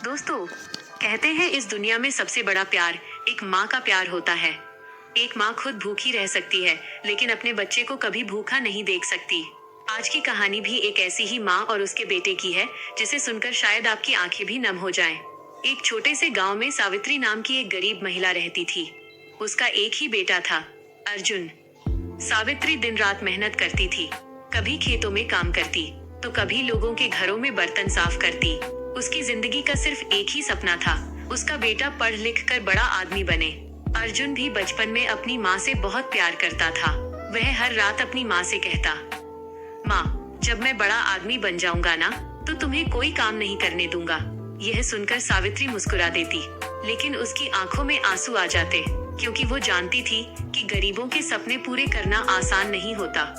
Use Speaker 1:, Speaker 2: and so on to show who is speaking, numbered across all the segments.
Speaker 1: दोस्तों, कहते हैं इस दुनिया में सबसे बड़ा प्यार एक माँ का प्यार होता है। एक माँ खुद भूखी रह सकती है, लेकिन अपने बच्चे को कभी भूखा नहीं देख सकती। आज की कहानी भी एक ऐसी ही माँ और उसके बेटे की है, जिसे सुनकर शायद आपकी आंखें भी नम हो जाएं। एक छोटे से गांव में सावित्री नाम की एक गरीब महिला रहती थी। उसका एक ही बेटा था, अर्जुन। सावित्री दिन रात मेहनत करती थी। कभी खेतों में काम करती, तो कभी लोगों के घरों में बर्तन साफ करती। उसकी जिंदगी का सिर्फ एक ही सपना था, उसका बेटा पढ़ लिख कर बड़ा आदमी बने। अर्जुन भी बचपन में अपनी माँ से बहुत प्यार करता था। वह हर रात अपनी माँ से कहता, माँ, जब मैं बड़ा आदमी बन जाऊंगा ना, तो तुम्हें कोई काम नहीं करने दूंगा। यह सुनकर सावित्री मुस्कुरा देती, लेकिन उसकी आंखों में आंसू आ जाते, क्योंकि वो जानती थी कि गरीबों के सपने पूरे करना आसान नहीं होता।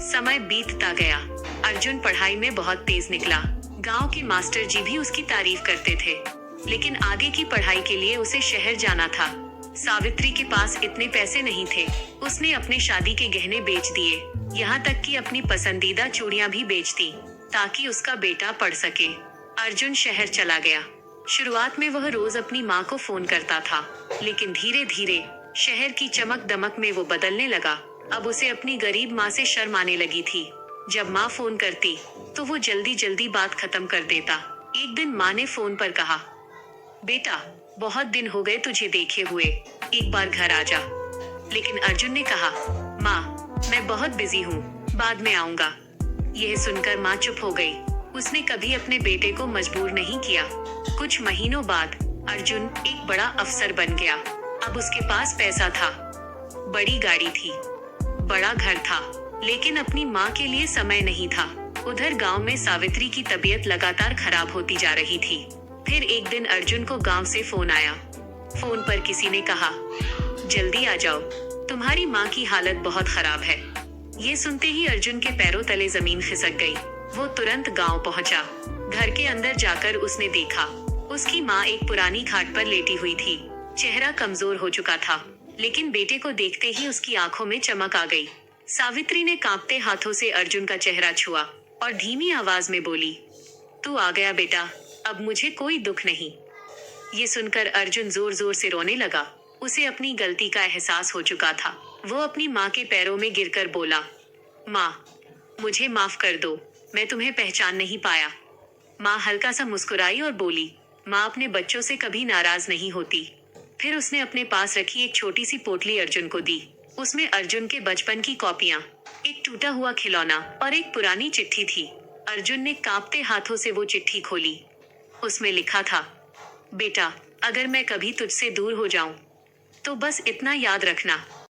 Speaker 1: समय बीतता गया। अर्जुन पढ़ाई में बहुत तेज निकला। गांव के मास्टर जी भी उसकी तारीफ करते थे, लेकिन आगे की पढ़ाई के लिए उसे शहर जाना था। सावित्री के पास इतने पैसे नहीं थे। उसने अपने शादी के गहने बेच दिए, यहाँ तक कि अपनी पसंदीदा चूड़ियां भी बेच दी, ताकि उसका बेटा पढ़ सके। अर्जुन शहर चला गया। शुरुआत में वह रोज अपनी माँ को फोन करता था, लेकिन धीरे धीरे शहर की चमक दमक में वो बदलने लगा। अब उसे अपनी गरीब माँ से शर्म आने लगी थी। जब माँ फोन करती, तो वो जल्दी जल्दी बात खत्म कर देता। एक दिन माँ ने फोन पर कहा, बेटा, बहुत दिन हो गए तुझे देखे हुए, एक बार घर आ जा। लेकिन अर्जुन ने कहा, माँ, मैं बहुत बिजी हूँ, बाद में आऊंगा। यह सुनकर माँ चुप हो गई। उसने कभी अपने बेटे को मजबूर नहीं किया। कुछ महीनों बाद अर्जुन एक बड़ा अफसर बन गया। अब उसके पास पैसा था, बड़ी गाड़ी थी, बड़ा घर था, लेकिन अपनी माँ के लिए समय नहीं था। उधर गांव में सावित्री की तबीयत लगातार खराब होती जा रही थी। फिर एक दिन अर्जुन को गांव से फोन आया। फोन पर किसी ने कहा, जल्दी आ जाओ, तुम्हारी माँ की हालत बहुत खराब है। ये सुनते ही अर्जुन के पैरों तले जमीन खिसक गई। वो तुरंत गांव पहुंचा। घर के अंदर जाकर उसने देखा, उसकी माँ एक पुरानी खाट पर लेटी हुई थी। चेहरा कमजोर हो चुका था, लेकिन बेटे को देखते ही उसकी आंखों में चमक आ गई। सावित्री ने कांपते हाथों से अर्जुन का चेहरा छुआ और धीमी आवाज में बोली, तू आ गया बेटा, अब मुझे कोई दुख नहीं। ये सुनकर अर्जुन जोर जोर से रोने लगा। उसे अपनी गलती का एहसास हो चुका था। वो अपनी माँ के पैरों में गिरकर बोला, माँ, मुझे माफ कर दो, मैं तुम्हें पहचान नहीं पाया। माँ हल्का सा मुस्कुराई और बोली, माँ अपने बच्चों से कभी नाराज नहीं होती। फिर उसने अपने पास रखी एक छोटी सी पोटली अर्जुन को दी। उसमें अर्जुन के बचपन की कॉपियां, एक टूटा हुआ खिलौना और एक पुरानी चिट्ठी थी। अर्जुन ने कांपते हाथों से वो चिट्ठी खोली। उसमें लिखा था, बेटा, अगर मैं कभी तुझसे दूर हो जाऊं, तो बस इतना याद रखना,